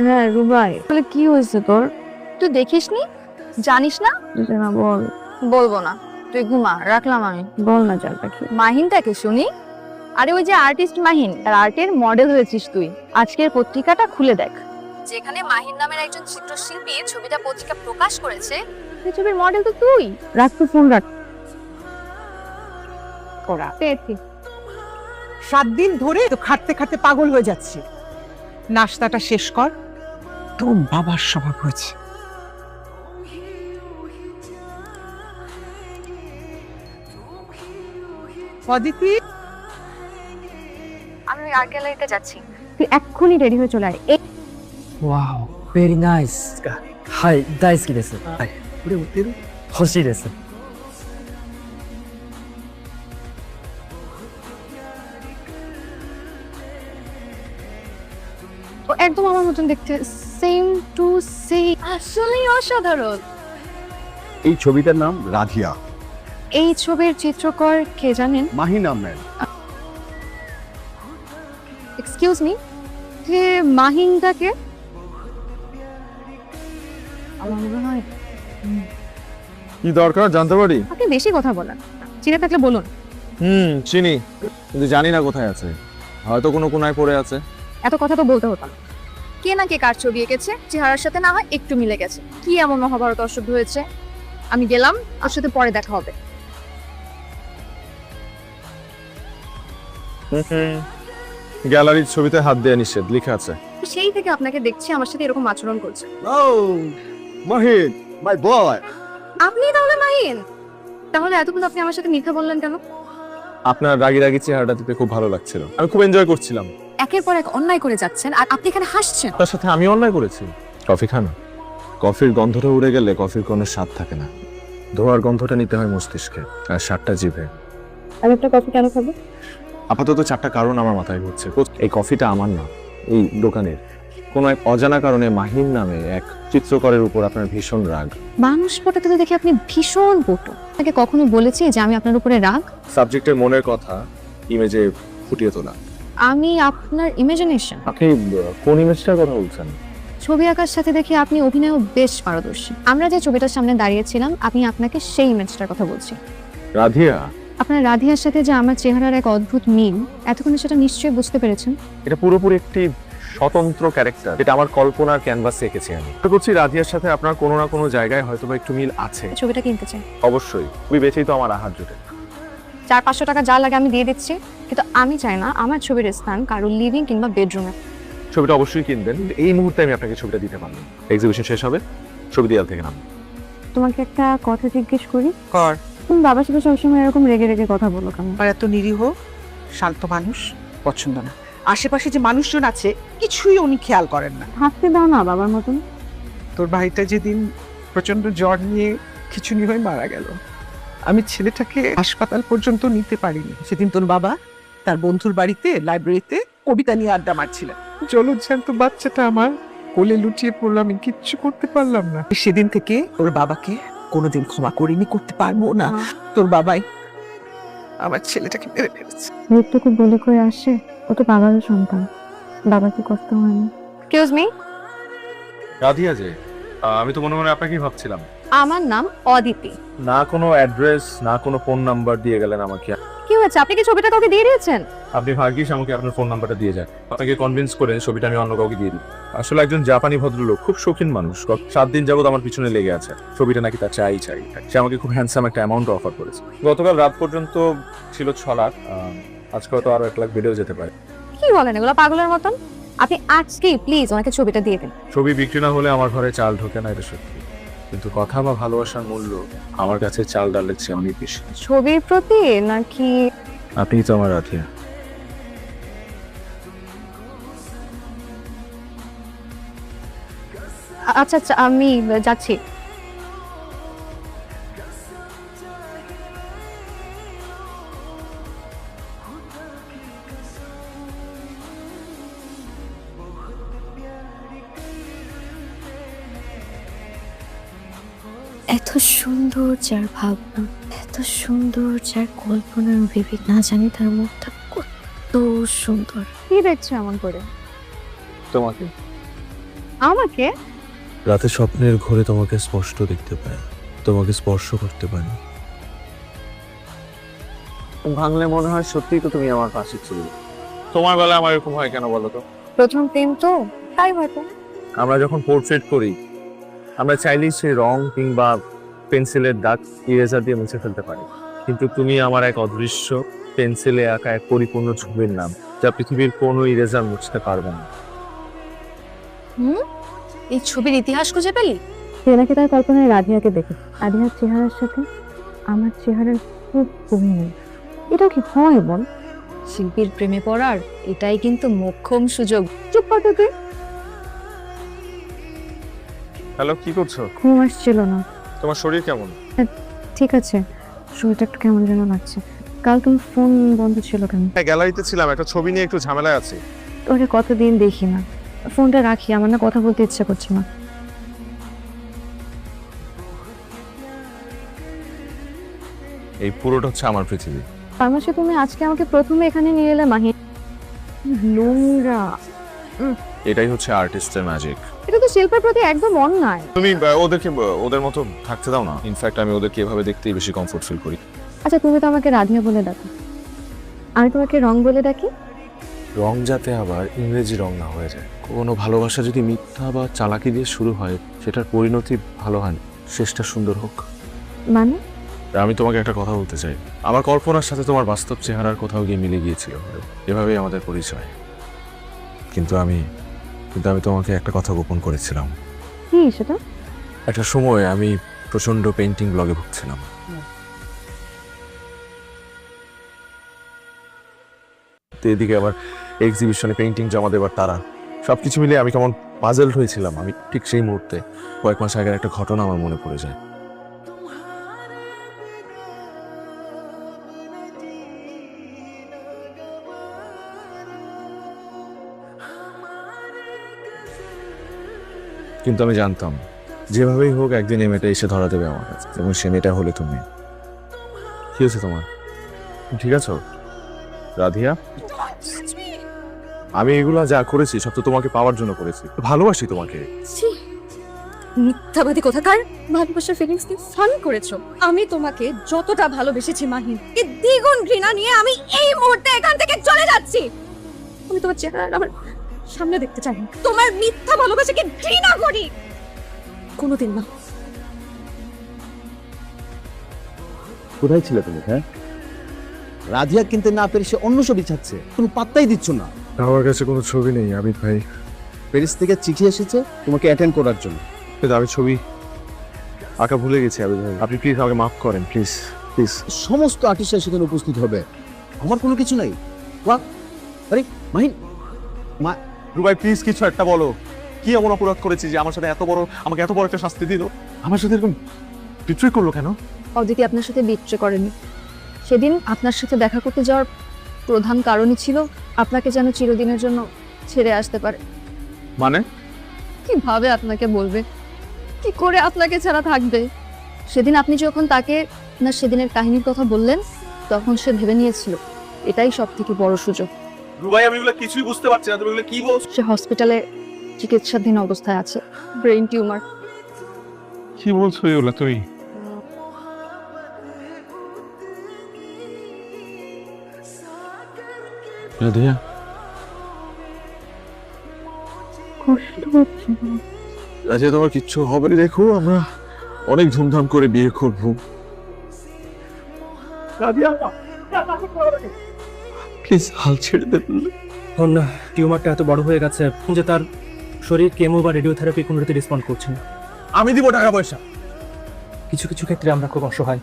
হ্যাঁ রুবাই, তাহলে কি হয়েছে তোর? তুই দেখিসনি, জানিস না? না বল। বলবো না, তুই ঘুমা, রাখলাম আমি। বল না চালটা কি? মাহিনটাকে শুনি। আরে ওই যে আর্টিস্ট মাহিন, তার আর্টের মডেল হয়েছিস তুই। আজকের পত্রিকাটা খুলে দেখ, যেখানে মাহিন নামের একজন চিত্রশিল্পী ছবিটা পত্রিকা প্রকাশ করেছে, সেই ছবির মডেল তো তুই। রাখ তো ফোন রাখ। করা পেয়েছি। 7 দিন ধরে তো খাটতে খাটতে পাগল হয়ে যাচ্ছে। নাস্তাটা শেষ কর, তোর বাবার স্বভাব হয়েছে। অদিতি, আমি ওই আর্ট গ্যালারিতে যাচ্ছি। তুই এক্ষুনি রেডি হয়ে চলে আয়। 와우, very nice.はい、大好きです。はい。これ売ってる？欲しいです。 ও একদম আমার মতন দেখতে, সেম টু সেম। আসলেই অসাধারণ। এই ছবিটার নাম রাধিয়া। এই ছবির চিত্রকর কে জানেন? মাহিন আহমেদ। এক্সকিউজ মি, যে মাহিনদাকে আমার মনে হয় কি দরকার জানতে পারি? আপনি বেশি কথা বলেন, চিনে থাকলে বলুন। চিনি, কিন্তু জানি না কোথায় আছে। হয়তো কোনো কোনায় পড়ে আছে। এত কথা তো বলতে হতো না। কে না কে কার ছবি এঁকেছে, চেহারার সাথে না হয় একটু মিলে গেছে। কি এমন মহাভারত অশুদ্ধ হয়েছে? আমি গেলাম, ওর সাথে পরে দেখা হবে। গ্যালারির ছবিতে হাত দেওয়া নিষেধ লেখা আছে। সেই থেকে আপনাকে দেখছি আমার সাথে এরকম আচরণ করছে। ও মাহিন, মাই বয়। আপনি তাহলে মাহিন? তাহলে এতক্ষণ আপনি আমার সাথে মিথ্যা বললেন কেন? আপনার রাগি রাগি চেহারাটা দেখতে খুব ভালো লাগছিল, আমি খুব এনজয় করছিলাম। একের পর এক অন্যায় করে যাচ্ছেন আর আপনি এখানে হাসছেন। তার সাথে আমি অন্যায় করেছি। কফি খান। কফির গন্ধটা উড়ে গেলে কফির কোনো স্বাদ থাকে না। ধোয়ার গন্ধটা নিতে হয় মস্তিষ্কে, আর স্বাদটা জিভে। আমি একটা কফি কেন খাবো? আপাতত 4টা কারণ আমার মাথায় ঘুরছে। এই কফিটা আমার না, এই দোকানের। কোনো এক অজানা কারণে মাহিন নামে এক চিত্রকরের উপর আপনার ভীষণ রাগ। মানুষ পটাতে তো দেখি আপনি ভীষণ পটু। আপনাকে কখনো বলেছি যে আমি আপনার উপরে রাগ? সাবজেক্টের মনের কথা ইমেজে ফুটিয়ে তোলা। আমি আপনার ইমাজিনেশন। আপনি কোন ইমেজটার কথা বলছেন? ছবি আঁকার সাথে দেখি আপনি অভিনয়ও বেশ পারদর্শী। আমরা যে ছবিটার সামনে দাঁড়িয়েছিলাম, আমি আপনাকে সেই ইমেজটার কথা বলছি। রাধিয়া, আপনার রাধিয়ার সাথে যে আমার চেহারার এক অদ্ভুত মিল, এতক্ষণে সেটা নিশ্চয়ই বুঝতে পেরেছেন। এটা পুরোপুরি একটি স্বতন্ত্র ক্যারেক্টার, যেটা আমার কল্পনার ক্যানভাসে এঁকেছি আমি। আশা করছি রাধিয়ার সাথে আপনার কোনো না কোনো জায়গায় হয়তো বা একটু মিল আছে। ছবিটা কিনতে চাই। অবশ্যই, খুবই বেঁচেই তো আমার আহার জুটে। 400-500 টাকা যা লাগে আমি দিয়ে দিচ্ছি, কিন্তু আমি চাই না আমার ছবির স্থান কারো লিভিং কিংবা বেডরুমে। ছবিটা অবশ্যই কিনবেন, কিন্তু এই মুহূর্তে আমি আপনাকে ছবিটা দিতে পারবো না। এক্সিবিশন শেষ হবে, ছবি দেয়াল থেকে নাম। তোমাকে একটা কথা জিজ্ঞেস করি। কর। তুমি বাবার সাথে সবসময় এরকম রেগে রেগে কথা বলো কেন? আর এত নিরীহ শান্ত মানুষ পছন্দ না। আশেপাশে যে মানুষজন আছে কিছুই উনি খেয়াল করেন না। থাকতে দাও না বাবার মতন। তোর ভাইটা যেদিন প্রচন্ড জ্বর নিয়ে খিচুনি হয়ে মারা গেল, আমি ছেলেটাকে হাসপাতাল পর্যন্ত নিতে পারিনি। সেদিন তোর বাবা তার বন্ধুর বাড়িতে লাইব্রেরিতে কবিতা নিয়ে আড্ডা মারছিলেন। জলজ্যান্ত বাচ্চাটা আমার কোলে লুটিয়ে পড়লো, আমি কিচ্ছু করতে পারলাম না। সেদিন থেকে তোর বাবাকে কোনোদিন ক্ষমা করিনি, করতে পারবো না। তোর বাবাই আমার ছেলেটাকে মেরে ফেলেছে। মৃত্যুকে বলে করে আসে, ও তো বাবারও সন্তান। বাবা কি কষ্ট হয়নি? এক্সকিউজ মি, রাধিয়া যে, আমি তো মনে মনে আপনাকেই ভাবছিলাম। আমার নাম অদিতি। না কোনো অ্যাড্রেস, না কোনো ফোন নাম্বার দিয়ে গেলেন আমাকে। কি হয়েছে? আপনি কি ছবিটা কাউকে দিয়ে দিয়েছেন? আপনি ভাগ্যিস আমাকে আপনার ফোন নাম্বারটা দিয়ে যান। আপনাকে কনভিন্স করে ছবিটা আমি অন্য কাউকে দিয়ে দিই। আসলে একজন জাপানি ভদ্রলোক, খুব শৌখিন মানুষ, 7 দিন যাবত আমার পিছনে লেগে আছে। ছবিটা নাকি তার চাই। সে আমাকে খুব হ্যান্ডসাম একটা অ্যামাউন্ট অফার করেছে। গতকাল রাত পর্যন্ত ছিল 6 লাখ, আজকে হয়তো আরো 1 লাখ বেড়েও যেতে পারে। কি বলেন এগুলো পাগলের মতন? আপনি আজকেই প্লিজ ওনাকে ছবিটা দিয়ে দিন। ছবি বিক্রি না হলে আমার ঘরে চাল ঢোকে না, এটা সত্যি। কিন্তু কথা বা ভালোবাসার মূল্য আমার কাছে চাল ডালের চেয়ে অনেক বেশি। ছবির প্রতি নাকি? আপনিই তো আমার রাধিয়া। আচ্ছা আচ্ছা, আমি যাচ্ছি। এত সুন্দর যার ভাবনা, এত সুন্দর যার কল্পনার বিবেক, না জানি তার মুখটা কত সুন্দর। কি দেখছো এমন করে? তোমাকে আমাকে? রাতে স্বপ্নের ঘোরে তোমাকে স্পষ্ট দেখতে পাই, তোমাকে স্পর্শ করতে পারি। ভাঙলে মনে হয় সত্যিই তো তুমি আমার পাশে ছিলে। তোমার বেলায় আমার এরকম হয় কেন বলো তো? প্রথম প্রেম তো, তাই হয়তো। আমরা যখন পোর্ট্রেট করি আমরা চাইলেই সেই রং কিংবা পেন্সিলের দাগ ইরেজার দিয়ে মুছে ফেলতে পারি, কিন্তু তুমি আমার এক অদৃশ্য পেন্সিলে আঁকা এক পরিপূর্ণ ছবির নাম, যা পৃথিবীর কোনো ইরেজার মুছতে পারবে না। এই ছবির ইতিহাস খুঁজে পেলি? সে নাকি তার কল্পনায় রাধিয়াকে দেখে, রাধিয়ার চেহারার সাথে আমার চেহারার খুব মিল। এটাও কি হয় বল? শিল্পীর প্রেমে পড়ার এটাই কিন্তু মোক্ষম সুযোগ। চুপ কর তুই। হ্যালো, কি করছো? ঘুম আসছিল না। তোমার শরীর কেমন? ঠিক আছে, শরীরটা একটু কেমন যেন লাগছে। কাল তুমি ফোন বন্ধ ছিল কেন? হ্যাঁ, গ্যালারিতে ছিলাম, একটা ছবি নিয়ে একটু ঝামেলায় আছি। তোরে কতদিন দেখি না, ফোনটা রাখি, আমার না কথা বলতে ইচ্ছা করছে না। এই পুরোটা হচ্ছে আমার পৃথিবী। তার মাসে তুমি আজকে আমাকে প্রথমে এখানে নিয়ে এলে মাহি। নোংরা। এটাই হচ্ছে আর্টিস্টের ম্যাজিক। এটা তো শিল্পের প্রতি একদম অন্যায়। তুমি ওদেরকে ওদের মতো থাকতে দাও না। ইনফ্যাক্ট আমি ওদেরকে এভাবে দেখতেই বেশি কমফোর্ট ফিল করি। আচ্ছা, তুমি তো আমাকে রাধিয়া বলে ডাকো, আমি তোমাকে রং বলে ডাকি। রং যাতে আবার ইংরেজি রং না হয়ে যায়। কোনো ভালোবাসা যদি মিথ্যা বা চালাকি দিয়ে শুরু হয়, সেটার পরিণতি ভালো হয় না, শেষটা সুন্দর হোক। মানে? আমি তোমাকে একটা কথা বলতে চাই। আমার কল্পনার সাথে তোমার বাস্তব চেহারার কোথাও গিয়ে মিলে গিয়েছিল, এভাবেই আমাদের পরিচয়। কিন্তু আমি তোমাকে একটা কথা গোপন করেছিলাম। কি সেটা? একটা সময় আমি প্রচন্ড পেইন্টিং ব্লগে ভুগছিলাম। তো এদিকে আবার এক্সিবিশনে পেইন্টিং জমা দেবার তারা, সবকিছু মিলে আমি কেমন পাজলড হয়েছিলাম। আমি ঠিক সেই মুহূর্তে কয়েক মাস আগের একটা ঘটনা আমার মনে পড়ে যায়। কিন্তু আমি জানতাম যেভাবেই হোক একদিন এই মেয়েটা এসে ধরা দেবে আমার কাছে, এবং সে মেয়েটা হলে তুমি। কি হয়েছে তোমার? ঠিক আছো রাধিয়া? আমি এগুলা যা করেছি সব তো তোমাকে পাওয়ার জন্য করেছি, ভালোবাসি তোমাকে। মিথ্যাবাদী কোথাকার। ভালোবাসার ফিলিংস নিয়ে ফান করেছো। আমি তোমাকে যতটা ভালোবেসেছি মাহিন, এর দ্বিগুণ ঘৃণা নিয়ে আমি এই মুহূর্তে এখান থেকে চলে যাচ্ছি। আমি তোমার চেহারা আমার সামনে দেখতে চাই না। তোমার মিথ্যা ভালোবাসাকে ঘৃণা করি। কোনোদিন না। কোথায় ছিলে তুমি? হ্যাঁ, রাধিয়া কিনতে না পেরে সে অন্য ছবি চাচ্ছে, কোনো পাত্তাই দিচ্ছ না। আমার কাছে কোনো ছবি নেই আবিদ ভাই। প্যারিস থেকে চিঠি এসেছে তোমাকে অ্যাটেন্ড করার জন্য। কিন্তু আমি ছবি আঁকা ভুলে গেছি আবিদ ভাই, আপনি প্লিজ আমাকে মাফ করেন, প্লিজ প্লিজ। সমস্ত আর্টিস্টরা সেখানে উপস্থিত হবে, আমার কোনো কিছু নাই। বাহ, আরে মাহিন, রুবাই প্লিজ কিছু একটা বলো। কি এমন অপরাধ করেছি যে আমাকে এত বড় একটা শাস্তি দিল? আমার সাথে এরকম বিট্রে করলো কেন? অদিতি আপনার সাথে বিট্রে করেনি। সেদিন আপনার সাথে দেখা করতে যাওয়ার প্রধান কারণই ছিল আপনাকে যেন চিরদিনের জন্য ছেড়ে আসতে পারে। মানে? কিভাবে আপনাকে বলবে, কি করে আপনাকে ছাড়া থাকবে? সেদিন আপনি যখন তাকে না সেদিনের কাহিনীর কথা বললেন, তখন সে ভেবে নিয়েছিল এটাই সব থেকে বড় সুযোগ। রুবাই আমি এগুলো কিছুই বুঝতে পারছি না, তুমি এগুলো কি বলছো? সে হসপিটালে চিকিৎসাধীন অবস্থায় আছে, ব্রেইন টিউমার। কি বলছো এগুলো তুমি? রাধিয়া, কষ্ট হচ্ছে। রাধিয়া তোমার কিচ্ছু হবে না, দেখো আমরা অনেক ধুমধাম করে বিয়ে করবো। রাধিয়া প্লিজ হাল ছেড়ে দেন। এখন টিউমারটা এত বড় হয়ে গেছে যে তার শরীর কেমো বা রেডিওথেরাপি কোনোটাতে রেসপন্ড করছে না। আমি দিব টাকা পয়সা। কিছু কিছু ক্ষেত্রে আমরা খুব অসহায়।